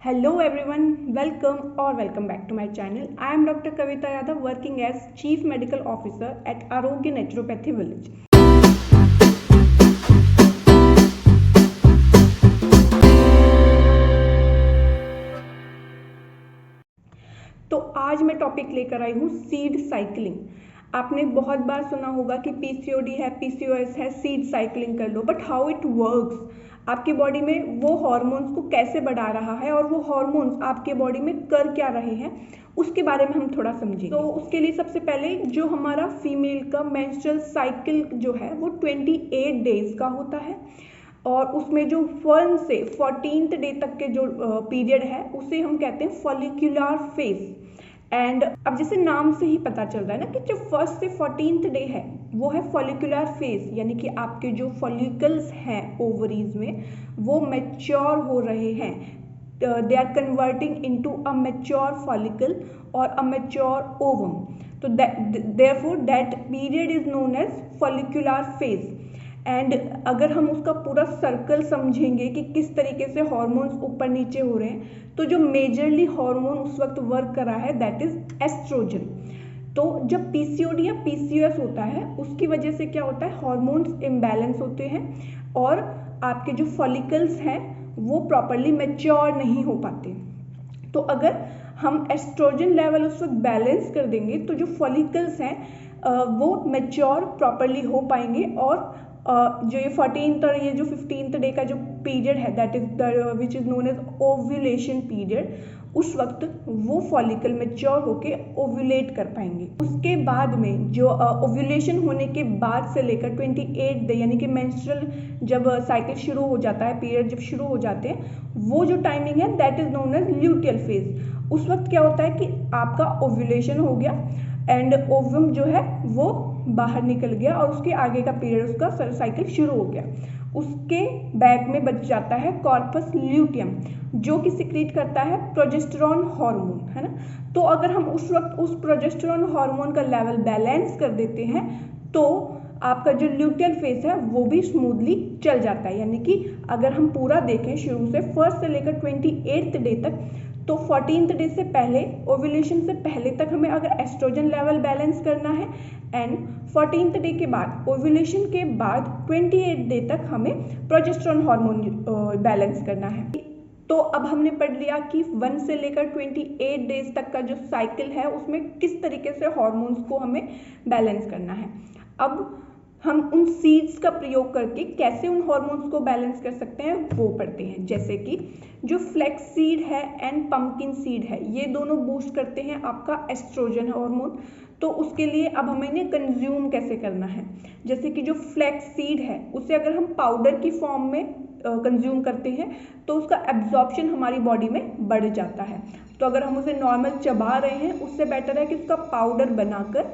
Hello everyone, welcome back to my channel. I am Dr. Kavita Yadav working as Chief Medical Officer at Arogya Naturopathy Village. तो आज मैं topic लेकर आई हूँ seed cycling. आपने बहुत बार सुना होगा कि पीसीओडी है, पीसीओएस है, सीड साइकिलिंग कर लो, बट हाउ इट वर्क्स, आपकी बॉडी में वो हार्मोन्स को कैसे बढ़ा रहा है और वो हार्मोन्स आपके बॉडी में कर क्या रहे हैं उसके बारे में हम थोड़ा समझेंगे। तो उसके लिए सबसे पहले जो हमारा फीमेल का मेंस्ट्रुअल साइकिल जो है वो 28 डेज का होता है और उसमें जो 1 से 14th डे तक के जो पीरियड है उसे हम कहते हैं फॉलिक्यूलर फेज। एंड अब जैसे नाम से ही पता चल रहा है ना कि जो 1st से 14th डे है वो है फॉलिक्यूलर फेज, यानी कि आपके जो फॉलिकल्स हैं ओवरीज में वो मैच्योर हो रहे हैं, they are converting into a mature follicle और अ मैच्योर ओवम। तो therefore that period is known as follicular phase. And अगर हम उसका पूरा सर्कल समझेंगे कि किस तरीके से हार्मोन्स ऊपर नीचे हो रहे हैं, तो जो मेजरली हार्मोन उस वक्त वर्क कर रहा है दैट इज एस्ट्रोजन। तो जब पीसीओडी या पीसीओएस होता है उसकी वजह से क्या होता है, हार्मोन्स इम्बैलेंस होते हैं और आपके जो फॉलिकल्स हैं वो प्रॉपरली मैच्योर नहीं हो पाते। तो अगर हम एस्ट्रोजन लेवल उस वक्त बैलेंस कर देंगे तो जो फॉलिकल्स हैं वो मैच्योर प्रॉपरली हो पाएंगे और जो ये 14th और ये जो 15th डे का जो पीरियड है that is which is known as ovulation period, उस वक्त वो फॉलिकल मैच्योर होके ओव्यूलेट कर पाएंगे। उसके बाद में जो ओव्यूलेशन होने के बाद से लेकर 28 डे यानी कि मेंस्ट्रुअल जब साइकिल शुरू हो जाता है, पीरियड जब शुरू हो जाते हैं, वो जो टाइमिंग है that is known as luteal phase. उस वक्त क्या होता है कि आपका ओव्यूलेशन हो गया एंड ओवम जो है वो बाहर निकल गया और उसके आगे का पीरियड उसका साइकिल शुरू हो गया। उसके बैक में बच जाता है कॉर्पस ल्यूटियम जो कि सिक्रीट करता है प्रोजेस्टेरॉन हार्मोन, है ना। तो अगर हम उस वक्त उस प्रोजेस्टेरॉन हार्मोन का लेवल बैलेंस कर देते हैं तो आपका जो ल्यूटियल फेज है वो भी स्मूथली चल जाता है। यानी कि अगर हम पूरा देखें शुरू से 1st से लेकर 28th डे तक, तो 14th डे से पहले, ओव्यूलेशन से पहले तक हमें अगर एस्ट्रोजन लेवल बैलेंस करना है एंड 14th डे के बाद, ओव्यूलेशन के बाद 28 डे तक हमें प्रोजेस्टेरॉन हार्मोन बैलेंस करना है। तो अब हमने पढ़ लिया कि 1 से लेकर 28 डेज तक का जो साइकिल है उसमें किस तरीके से हार्मोन्स को हमें बैलेंस करना है। अब हम उन सीड्स का प्रयोग करके कैसे उन हार्मोन्स को बैलेंस कर सकते हैं वो पढ़ते हैं। जैसे कि जो फ्लैक्स सीड है एंड पंपकिन सीड है, ये दोनों बूस्ट करते हैं आपका एस्ट्रोजन हार्मोन। तो उसके लिए अब हमें इन्हें कंज्यूम कैसे करना है। जैसे कि जो फ्लैक्स सीड है उसे अगर हम पाउडर की फॉर्म में कंज्यूम करते हैं तो उसका एब्जॉर्प्शन हमारी बॉडी में बढ़ जाता है। तो अगर हम उसे नॉर्मल चबा रहे हैं उससे बेटर है कि उसका पाउडर बनाकर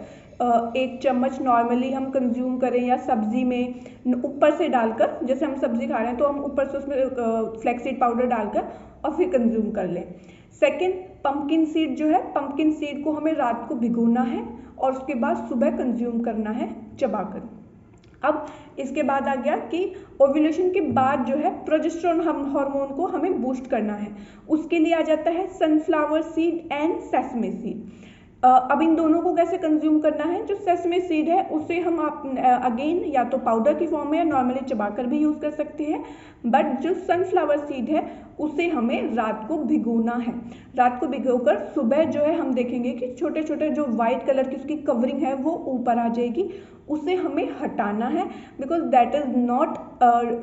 1 चम्मच नॉर्मली हम कंज्यूम करें या सब्जी में ऊपर से डालकर, जैसे हम सब्जी खा रहे हैं तो हम ऊपर से उसमें फ्लैक्स सीड पाउडर डालकर और फिर कंज्यूम कर लें। सेकेंड, पंपकिन सीड जो है, पंपकिन सीड को हमें रात को भिगोना है और उसके बाद सुबह कंज्यूम करना है चबाकर। अब इसके बाद आ गया कि ओव्यूलेशन के बाद जो है प्रोजेस्टेरॉन हार्मोन को हमें बूस्ट करना है। उसके लिए आ जाता है sunflower seed and sesame seed. अब इन दोनों को कैसे कंज्यूम करना है। जो सेसमे सीड है उसे हम अगेन या तो पाउडर की फॉर्म में या नॉर्मली चबाकर भी यूज कर सकते हैं, बट जो सनफ्लावर सीड है उसे हमें रात को भिगोना है। रात को भिगोकर सुबह जो है हम देखेंगे कि छोटे छोटे जो व्हाइट कलर की उसकी कवरिंग है वो ऊपर आ जाएगी, उसे हमें हटाना है because that is not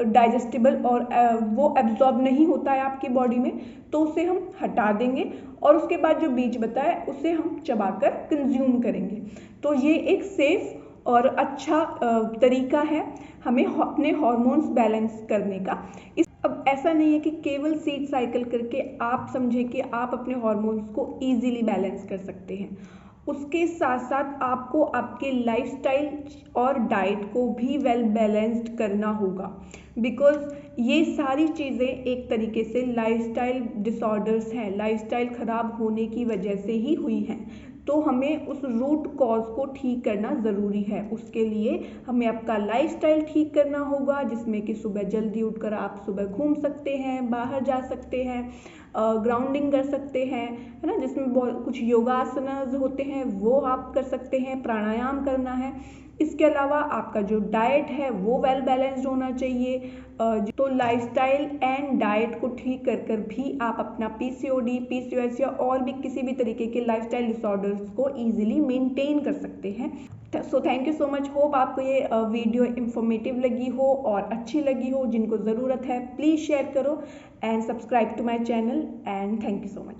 digestible और वो एब्जॉर्ब नहीं होता है आपकी बॉडी में, तो उसे हम हटा देंगे और उसके बाद जो बीज बता है उसे हम चबाकर कंज्यूम करेंगे। तो ये एक सेफ और अच्छा तरीका है हमें अपने हार्मोन्स बैलेंस करने का। अब ऐसा नहीं है कि केवल सीड साइकिल करके आप समझें कि आप अपने हार्मोन्स को इजीली बैलेंस कर सकते हैं। उसके साथ साथ आपको आपके लाइफस्टाइल और डाइट को भी वेल बैलेंस्ड करना होगा बिकॉज ये सारी चीज़ें एक तरीके से लाइफस्टाइल डिसऑर्डर्स हैं, लाइफस्टाइल खराब होने की वजह से ही हुई हैं। तो हमें उस रूट कॉज को ठीक करना ज़रूरी है। उसके लिए हमें आपका लाइफस्टाइल ठीक करना होगा, जिसमें कि सुबह जल्दी उठकर आप सुबह घूम सकते हैं, बाहर जा सकते हैं, ग्राउंडिंग कर सकते हैं, है ना, जिसमें बहुत कुछ योगासनास होते हैं वो आप कर सकते हैं, प्राणायाम करना है। इसके अलावा आपका जो डाइट है वो वेल बैलेंस्ड होना चाहिए। तो लाइफस्टाइल एंड डाइट को ठीक कर भी आप अपना पीसीओडी, पीसीओएस या और भी किसी भी तरीके के लाइफस्टाइल डिसऑर्डर्स को इजीली मेंटेन कर सकते हैं। So thank you so much. Hope आपको ये वीडियो इंफॉर्मेटिव लगी हो और अच्छी लगी हो। जिनको ज़रूरत है प्लीज़ शेयर करो and subscribe to my channel and thank you so much.